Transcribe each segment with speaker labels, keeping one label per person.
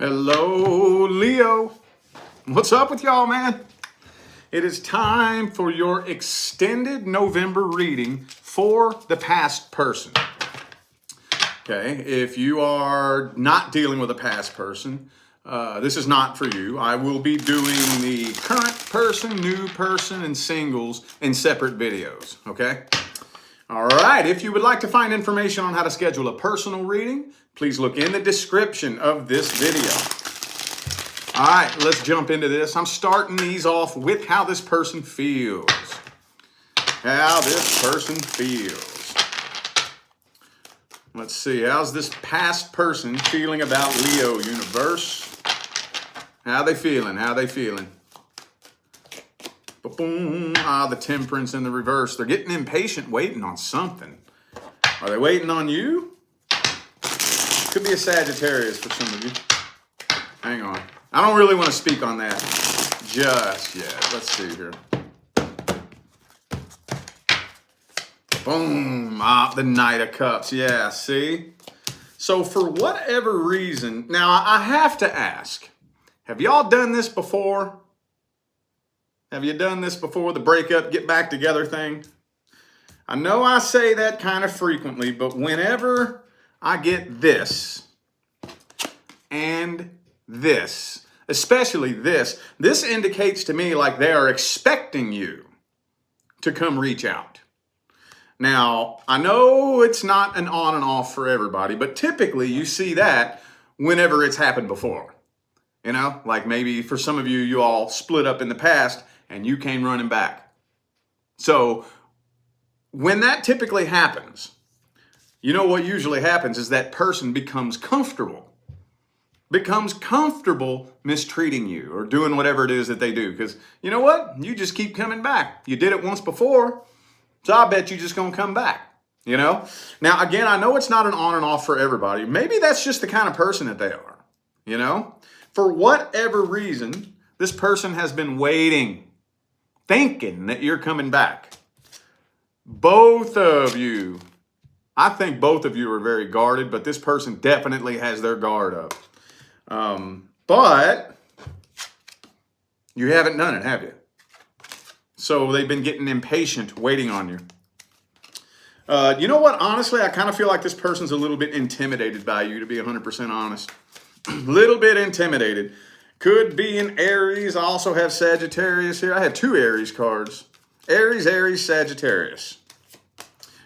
Speaker 1: Hello, Leo. What's up with y'all, man? It is time for your extended November reading for the past person. Okay, if you are not dealing with a past person, this is not for you. I will be doing the current person, new person, and singles in separate videos, okay? All right, if you would like to find information on how to schedule a personal reading, please look in the description of this video. All right, let's jump into this. I'm starting these off with how this person feels. How this person feels. Let's see, how's this past person feeling about Leo, universe? How they feeling? How they feeling? Boom. Ah, the Temperance in the reverse. They're getting impatient, waiting on something. Are they waiting on you? Could be a Sagittarius for some of you. Hang on. I don't really want to speak on that just yet. Let's see here. Boom. Ah, the Knight of Cups. Yeah, see? So for whatever reason, now I have to ask, have y'all done this before? Have you done this before, the breakup, get back together thing? I know I say that kind of frequently, but whenever I get this and this, especially this indicates to me like they are expecting you to come reach out. Now, I know it's not an on and off for everybody, but typically you see that whenever it's happened before. You know, like maybe for some of you, you all split up in the past and you came running back. So when that typically happens, you know what usually happens is that person becomes comfortable mistreating you or doing whatever it is that they do. Because you know what? You just keep coming back. You did it once before, so I bet you just gonna come back. You know? Now, again, I know it's not an on and off for everybody. Maybe that's just the kind of person that they are. You know? For whatever reason, this person has been waiting, thinking that you're coming back. Both of you, I think both of you are very guarded, but this person definitely has their guard up. But you haven't done it, have you? So they've been getting impatient, waiting on you. You know what? Honestly, I kind of feel like this person's a little bit intimidated by you, to be 100% honest. Little bit intimidated. Could be an Aries. I also have Sagittarius here. I had two Aries cards. Aries, Sagittarius.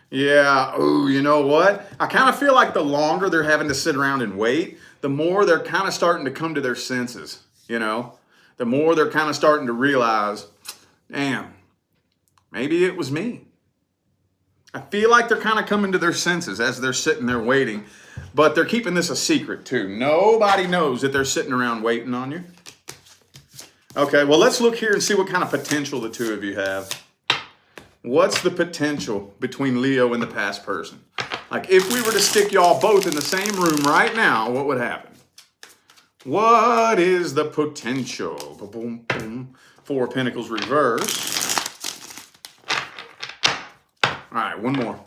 Speaker 1: Yeah, oh, you know what? I kind of feel like the longer they're having to sit around and wait, the more they're kind of starting to come to their senses, you know? The more they're kind of starting to realize, damn, maybe it was me. I feel like they're kind of coming to their senses as they're sitting there waiting, but they're keeping this a secret too. Nobody knows that they're sitting around waiting on you. Okay, well, let's look here and see what kind of potential the two of you have. What's the potential between Leo and the past person? Like if we were to stick y'all both in the same room right now, what would happen? What is the potential? Boom, boom. Four of Pentacles reverse. All right, one more.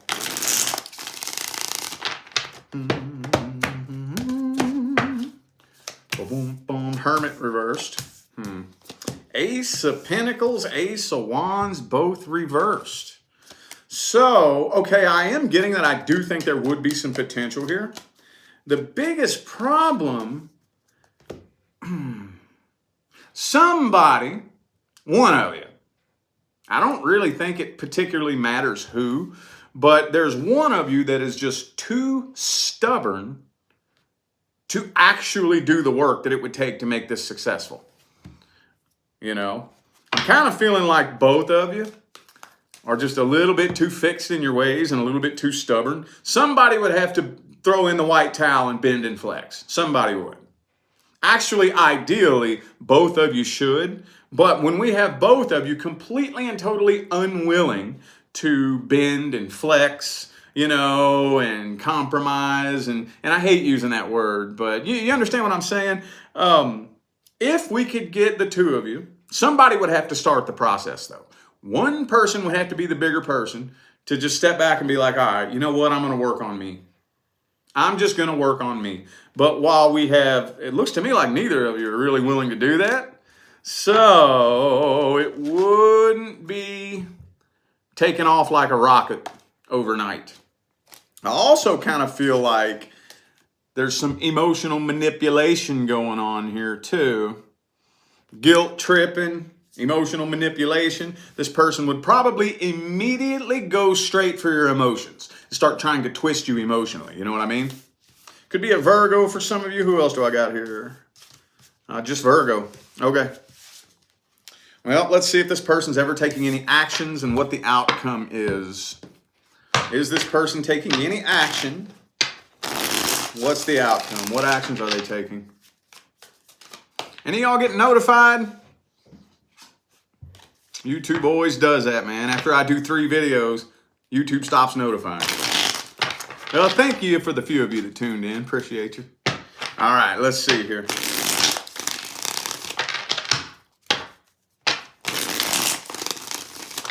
Speaker 1: Boom, boom. Hermit reversed. Ace of Pentacles, Ace of Wands, both reversed. So, okay, I am getting that I do think there would be some potential here. The biggest problem, somebody, one of you, I don't really think it particularly matters who, but there's one of you that is just too stubborn to actually do the work that it would take to make this successful. You know, I'm kind of feeling like both of you are just a little bit too fixed in your ways and a little bit too stubborn. Somebody would have to throw in the white towel and bend and flex. Somebody would. Actually, ideally, both of you should. But when we have both of you completely and totally unwilling to bend and flex, you know, and compromise, and I hate using that word, but you understand what I'm saying? If we could get the two of you, somebody would have to start the process, though. One person would have to be the bigger person to just step back and be like, all right, you know what? I'm going to work on me. I'm just going to work on me. But while we have, it looks to me like neither of you are really willing to do that. So it wouldn't be taking off like a rocket overnight. I also kind of feel like there's some emotional manipulation going on here too. Guilt tripping, emotional manipulation. This person would probably immediately go straight for your emotions. Start trying to twist you emotionally. You know what I mean? Could be a Virgo for some of you. Who else do I got here? Just Virgo. Okay. Well, let's see if this person's ever taking any actions and what the outcome is. Is this person taking any action? What's the outcome? What actions are they taking? Any of y'all getting notified? YouTube always does that, man. After I do 3 videos, YouTube stops notifying. Well, thank you for the few of you that tuned in. Appreciate you. All right, let's see here.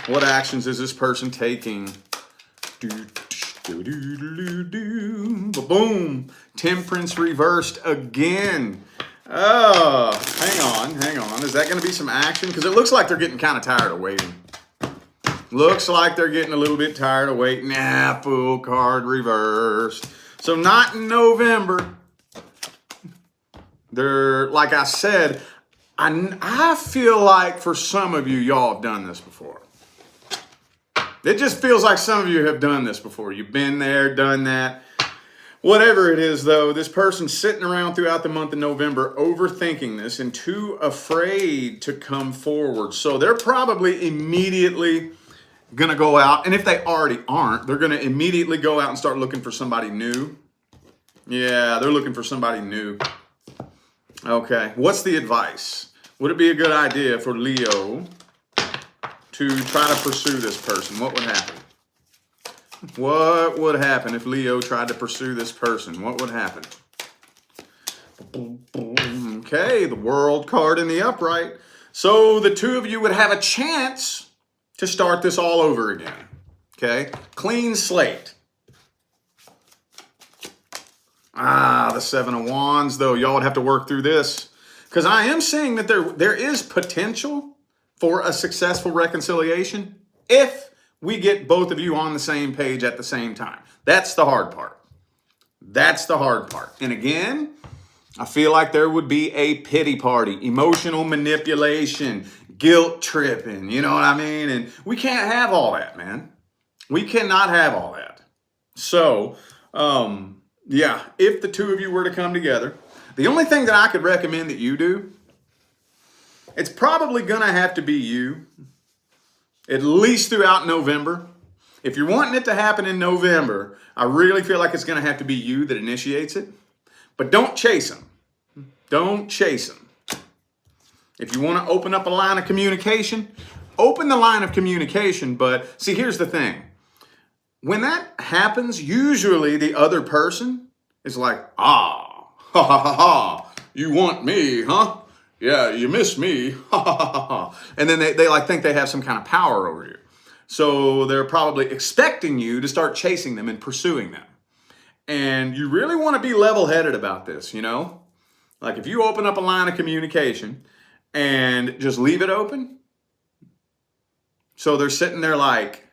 Speaker 1: What actions is this person taking? Boom. Temperance reversed again. Oh, hang on. Is that going to be some action? Because it looks like they're getting kind of tired of waiting. Looks like they're getting a little bit tired of waiting. Nah, Fool card reversed. So not in November. They're, like I said, I feel like for some of you, y'all have done this before. It just feels like some of you have done this before. You've been there, done that. Whatever it is, though, this person's sitting around throughout the month of November overthinking this and too afraid to come forward. So they're probably immediately going to go out. And if they already aren't, they're going to immediately go out and start looking for somebody new. Yeah, they're looking for somebody new. Okay, what's the advice? Would it be a good idea for Leo to try to pursue this person? What would happen? What would happen if Leo tried to pursue this person? What would happen? Okay, the World card in the upright. So the two of you would have a chance to start this all over again. Okay, clean slate. The 7 of Wands, though. Y'all would have to work through this. Because I am saying that there is potential for a successful reconciliation if we get both of you on the same page at the same time. That's the hard part. That's the hard part. And again, I feel like there would be a pity party, emotional manipulation, guilt tripping, you know what I mean? And we can't have all that, man. We cannot have all that. So, yeah, if the two of you were to come together, the only thing that I could recommend that you do, it's probably going to have to be you, at least throughout November. If you're wanting it to happen in November, I really feel like it's going to have to be you that initiates it. But don't chase them. Don't chase them. If you want to open up a line of communication, open the line of communication. But see, here's the thing. When that happens, usually the other person is like, ha ha ha, you want me, huh? Yeah, you miss me, ha ha ha ha. And then they like think they have some kind of power over you. So they're probably expecting you to start chasing them and pursuing them. And you really want to be level-headed about this, you know? Like if you open up a line of communication and just leave it open, so they're sitting there like,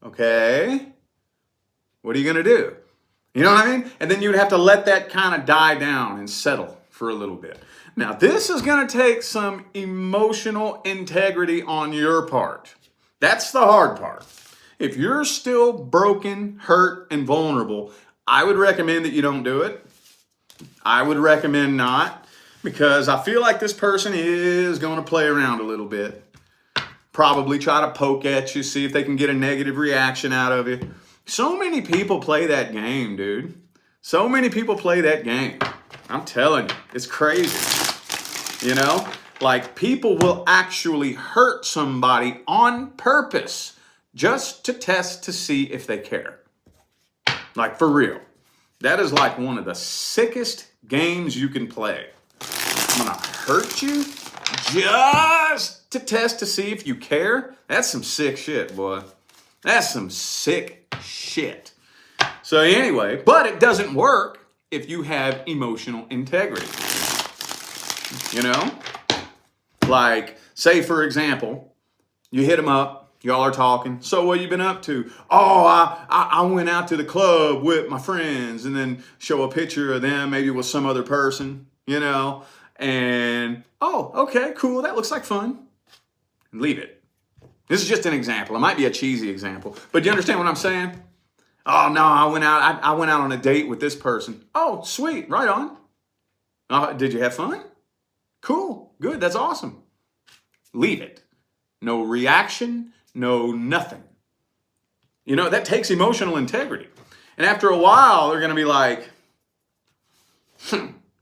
Speaker 1: okay, what are you going to do? You know what I mean? And then you'd have to let that kind of die down and settle for a little bit. Now, this is going to take some emotional integrity on your part. That's the hard part. If you're still broken, hurt, and vulnerable, I would recommend that you don't do it. I would recommend not, because I feel like this person is going to play around a little bit. Probably try to poke at you, see if they can get a negative reaction out of you. So many people play that game, dude. So many people play that game. I'm telling you, it's crazy. You know, like people will actually hurt somebody on purpose just to test to see if they care. Like for real. That is like one of the sickest games you can play. I'm gonna hurt you just to test to see if you care. That's some sick shit, boy. That's some sick shit. So anyway, but it doesn't work if you have emotional integrity. You know? Like, say for example, you hit them up, y'all are talking. So what you been up to? Oh, I went out to the club with my friends, and then show a picture of them, maybe with some other person, you know, and oh, okay, cool, that looks like fun. Leave it. This is just an example. It might be a cheesy example, but do you understand what I'm saying? Oh no, I went out on a date with this person. Oh, sweet, right on. Did you have fun? Cool, good, that's awesome. Leave it. No reaction, no nothing. You know, that takes emotional integrity. And after a while, they're going to be like,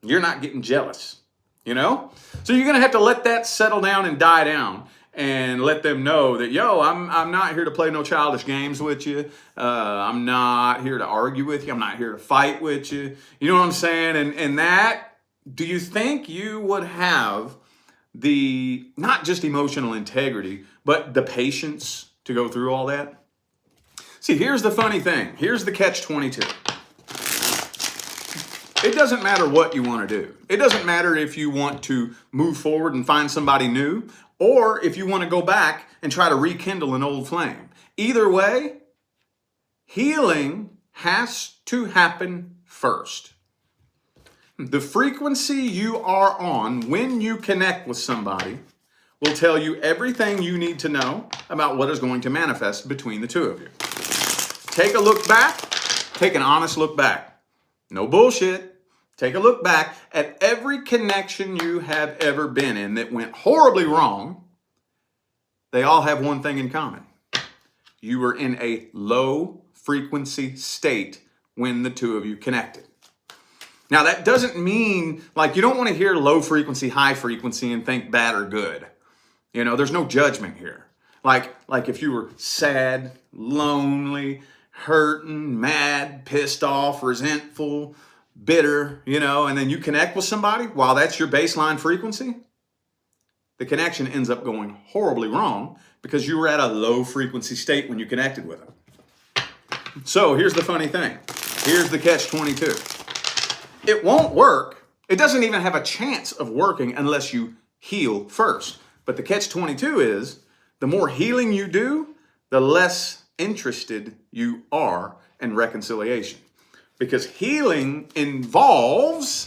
Speaker 1: you're not getting jealous, you know? So you're going to have to let that settle down and die down and let them know that, yo, I'm not here to play no childish games with you. I'm not here to argue with you. I'm not here to fight with you. You know what I'm saying? And that, do you think you would have the, not just emotional integrity, but the patience to go through all that? See, here's the funny thing. Here's the catch-22. It doesn't matter what you want to do. It doesn't matter if you want to move forward and find somebody new, or if you want to go back and try to rekindle an old flame. Either way, healing has to happen first. The frequency you are on when you connect with somebody will tell you everything you need to know about what is going to manifest between the two of you. Take a look back. Take an honest look back. No bullshit. Take a look back at every connection you have ever been in that went horribly wrong. They all have one thing in common. You were in a low frequency state when the two of you connected. Now, that doesn't mean, like, you don't want to hear low frequency, high frequency and think bad or good. You know, there's no judgment here. Like if you were sad, lonely, hurting, mad, pissed off, resentful, bitter, you know, and then you connect with somebody while that's your baseline frequency, the connection ends up going horribly wrong because you were at a low frequency state when you connected with them. So here's the funny thing. Here's the catch-22. It won't work. It doesn't even have a chance of working unless you heal first. But the catch-22 is, the more healing you do, the less interested you are in reconciliation. Because healing involves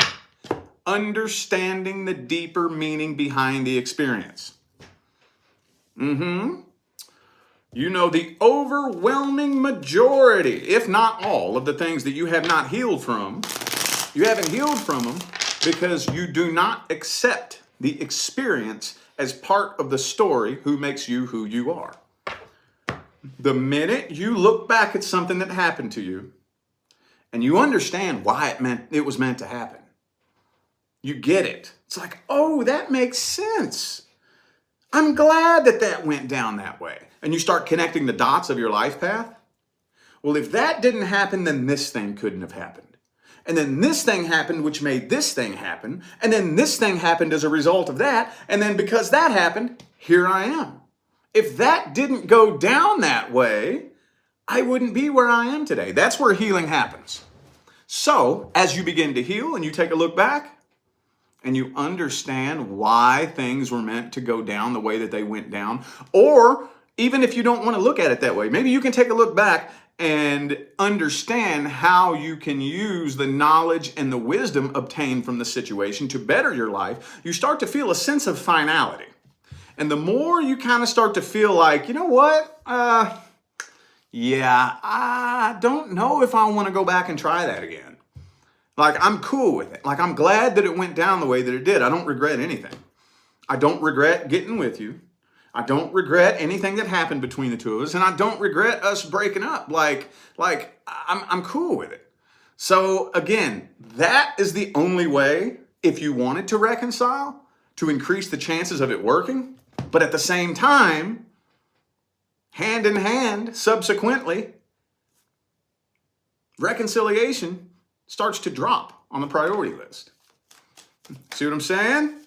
Speaker 1: understanding the deeper meaning behind the experience. You know, the overwhelming majority, if not all, of the things that you have not healed from, you haven't healed from them because you do not accept the experience as part of the story who makes you who you are. The minute you look back at something that happened to you and you understand why it was meant to happen, you get it. It's like, oh, that makes sense. I'm glad that went down that way. And you start connecting the dots of your life path. Well, if that didn't happen, then this thing couldn't have happened. And then this thing happened, which made this thing happen. And then this thing happened as a result of that. And then because that happened, here I am. If that didn't go down that way, I wouldn't be where I am today. That's where healing happens. So as you begin to heal and you take a look back and you understand why things were meant to go down the way that they went down, or even if you don't want to look at it that way, maybe you can take a look back and understand how you can use the knowledge and the wisdom obtained from the situation to better your life. You start to feel a sense of finality. And the more you kind of start to feel like, you know what? Yeah, I don't know if I want to go back and try that again. Like, I'm cool with it. Like, I'm glad that it went down the way that it did. I don't regret anything. I don't regret getting with you. I don't regret anything that happened between the two of us, and I don't regret us breaking up. I'm cool with it. So again, that is the only way, if you wanted to reconcile, to increase the chances of it working. But at the same time, hand in hand, subsequently, reconciliation starts to drop on the priority list. See what I'm saying?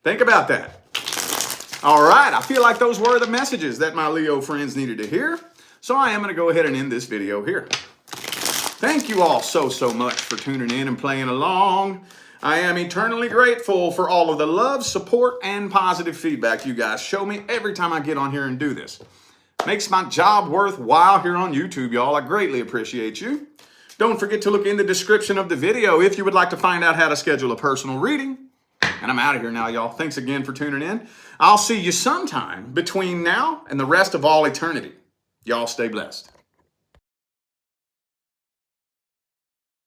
Speaker 1: Think about that. All right, I feel like those were the messages that my Leo friends needed to hear. So I am going to go ahead and end this video here. Thank you all so much for tuning in and playing along. I am eternally grateful for all of the love, support, and positive feedback you guys show me every time I get on here and do this. Makes my job worthwhile here on YouTube, y'all. I greatly appreciate you. Don't forget to look in the description of the video if you would like to find out how to schedule a personal reading. And I'm out of here now, y'all. Thanks again for tuning in. I'll see you sometime between now and the rest of all eternity. Y'all stay blessed.